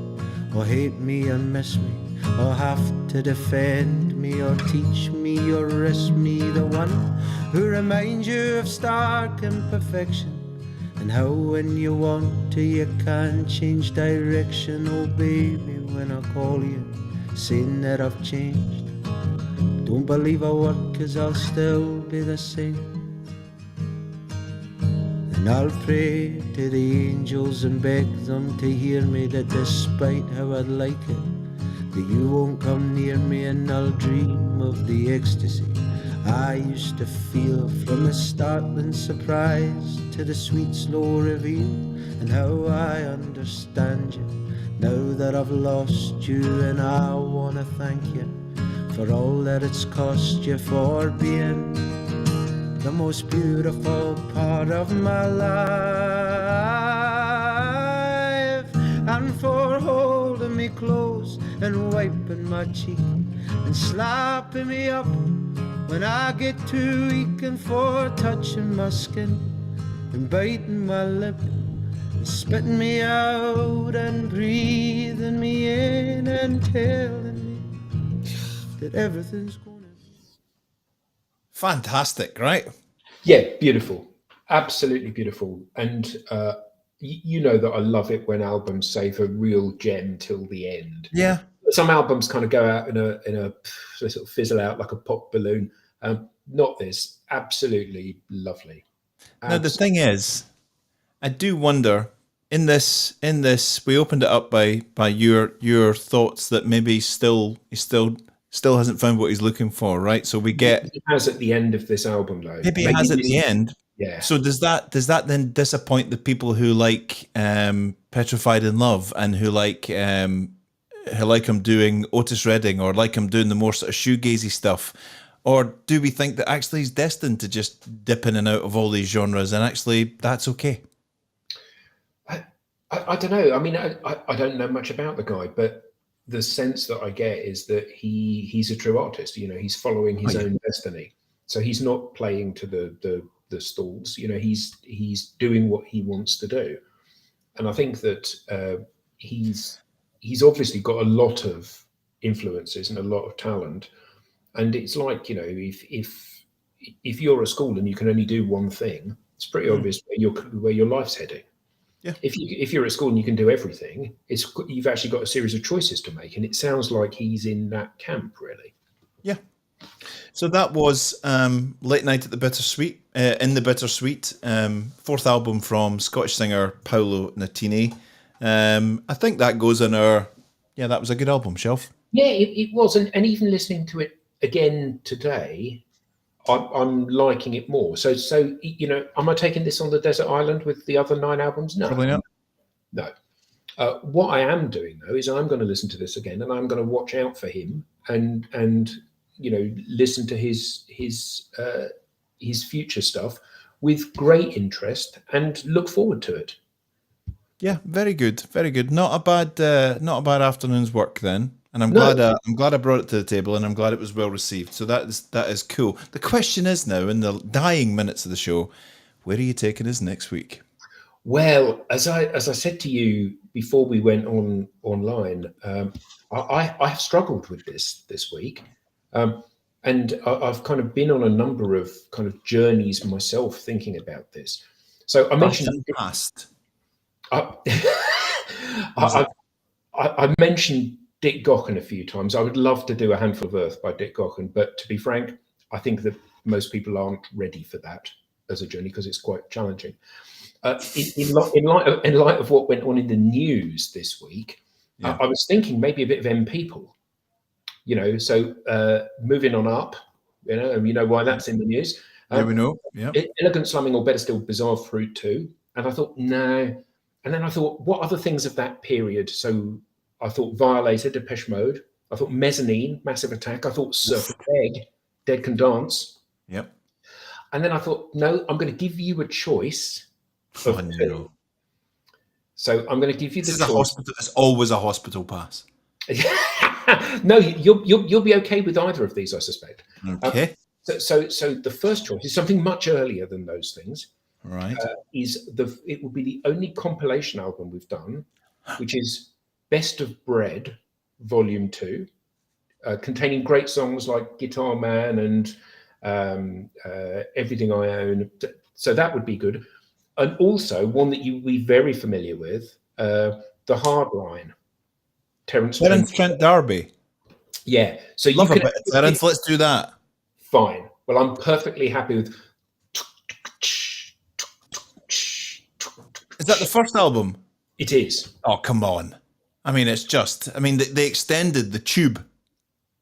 or hate me or miss me, or have to defend me, or teach me, or risk me, the one who reminds you of stark imperfection And how when you want to you can't change direction. Oh baby, when I call you saying that I've changed, don't believe a word, 'cause I'll still be the same. And I'll pray to the angels and beg them to hear me, that despite how I'd like it, that you won't come near me. And I'll dream of the ecstasy I used to feel, from the startling surprise to the sweet slow reveal. And how I understand you now that I've lost you. And I wanna thank you for all that it's cost you, for being the most beautiful part of my life, and for holding me close and wiping my cheek and slapping me up when I get too weak, and for touching my skin and biting my lip and spitting me out and breathing me in and telling me that everything's gonna be. Fantastic, right? Yeah, beautiful, absolutely beautiful. And you know that I love it when albums save a real gem till the end. Yeah. Some albums kind of go out in a they sort of fizzle out like a pop balloon. Not this. Absolutely lovely. Now the thing is, I do wonder, in this we opened it up by your thoughts that maybe he still hasn't found what he's looking for, right? So we get, He has at the end of this album though. maybe he has at the end. Yeah. So does that then disappoint the people who like Petrified in Love, and who like him doing Otis Redding, or like him doing the more sort of shoegazy stuff? Or do we think that actually he's destined to just dip in and out of all these genres, and actually that's okay? I don't know. I mean, I don't know much about the guy, but the sense that I get is that he's a true artist. You know, he's following his own destiny. So he's not playing to the stalls. You know, he's doing what he wants to do, and I think that he's obviously got a lot of influences and a lot of talent. And it's like, you know, if you're a school and you can only do one thing, it's pretty obvious where your life's heading. Yeah. If you're at school and you can do everything, you've actually got a series of choices to make, and it sounds like he's in that camp, really. Yeah. So that was Late Night at the Bittersweet, in the Bittersweet, fourth album from Scottish singer Paulo Nutini. I think that goes on our, that was a good album, Shelf. Yeah, it was, and even listening to it again today, I'm liking it more. So you know, am I taking this on the desert island with the other 9 albums? No, Probably not. No. What I am doing though is I'm going to listen to this again, and I'm going to watch out for him, and you know, listen to his future stuff with great interest and look forward to it. Yeah, very good, very good. Not a bad afternoon's work then. And I'm glad I brought it to the table, and I'm glad it was well received. So that is cool. The question is now, in the dying minutes of the show, where are you taking us next week? Well, as I said to you before we went online, I have struggled with this week, and I've kind of been on a number of kind of journeys myself thinking about this. So I mentioned past. I mentioned Dick Gaughan a few times. I would love to do A Handful of Earth by Dick Gaughan, but to be frank, I think that most people aren't ready for that as a journey because it's quite challenging. In light of what went on in the news this week, I was thinking maybe a bit of M People. You know, so moving on up, you know, and you know why that's in the news. Yeah, we know. Yeah, Elegant Slumming, or better still, Bizarre Fruit 2. And I thought, no. And then I thought, what other things of that period? So I thought Violator, Depeche Mode. I thought Mezzanine, Massive Attack. I thought Surfer Egg, Dead Can Dance. Yep. And then I thought, no, I'm going to give you a choice of two. No. So I'm going to give you the choice. It's always a hospital pass. No, you'll be okay with either of these, I suspect. Okay. So the first choice is something much earlier than those things. Right. It will be the only compilation album we've done, which is Best of Bread, Volume 2, containing great songs like Guitar Man and Everything I Own. So that would be good. And also one that you'll be very familiar with, The Hard Line, Terence Terence Trent. Trent D'Arby. Yeah. So you Love a can bit of Terence. Let's do that. fine. Well, I'm perfectly happy with. Is that the first album? It is. Oh, come on. I mean, it's just, I mean, they extended the tube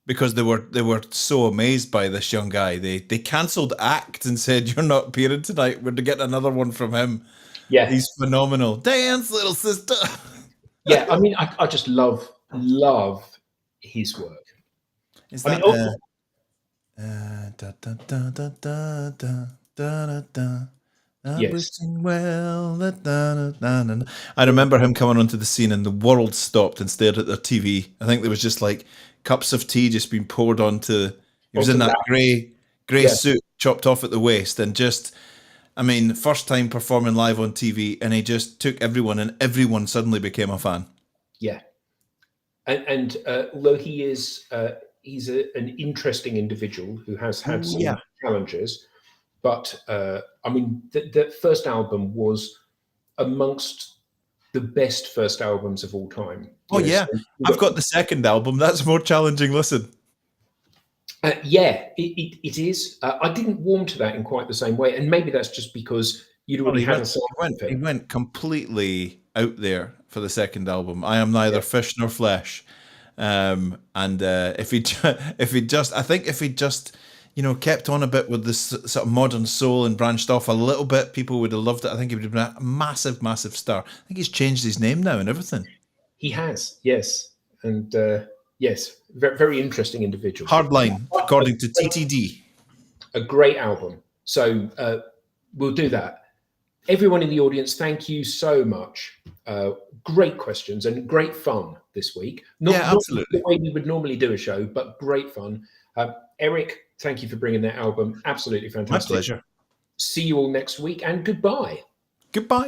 because they were so amazed by this young guy. They cancelled ACT and said, "You're not appearing tonight. We're getting another one from him." Yeah. He's phenomenal. Dance, little sister. Yeah. I mean, I just love his work. Is I that mean, da, da, da, da, da, da, da, da. Yes. Wishing well. I remember him coming onto the scene and the world stopped and stared at their TV. I think there was just like cups of tea just being poured onto. He was in that grey Yeah. suit, chopped off at the waist, and just, I mean, first time performing live on TV, and he just took everyone, and everyone suddenly became a fan. Yeah. And although he is, he's an interesting individual who has had some challenges. But I mean, the first album was amongst the best first albums of all time. Oh yeah, I've got the second album. That's more challenging. Listen. Yeah, it is. I didn't warm to that in quite the same way, and maybe that's just because you'd already had a song. He went completely out there for the second album. I am neither fish nor flesh. And if he just kept on a bit with this sort of modern soul and branched off a little bit, people would have loved it. I think he would have been a massive, massive star. I think he's changed his name now and everything. He has, yes. And yes, very, very interesting individual. Hardline, according to TTD. A great album. So we'll do that. Everyone in the audience, thank you so much. Great questions and great fun this week. Not absolutely. The way we would normally do a show, but great fun. Eric, thank you for bringing that album. Absolutely fantastic. My pleasure. See you all next week, and goodbye. Goodbye.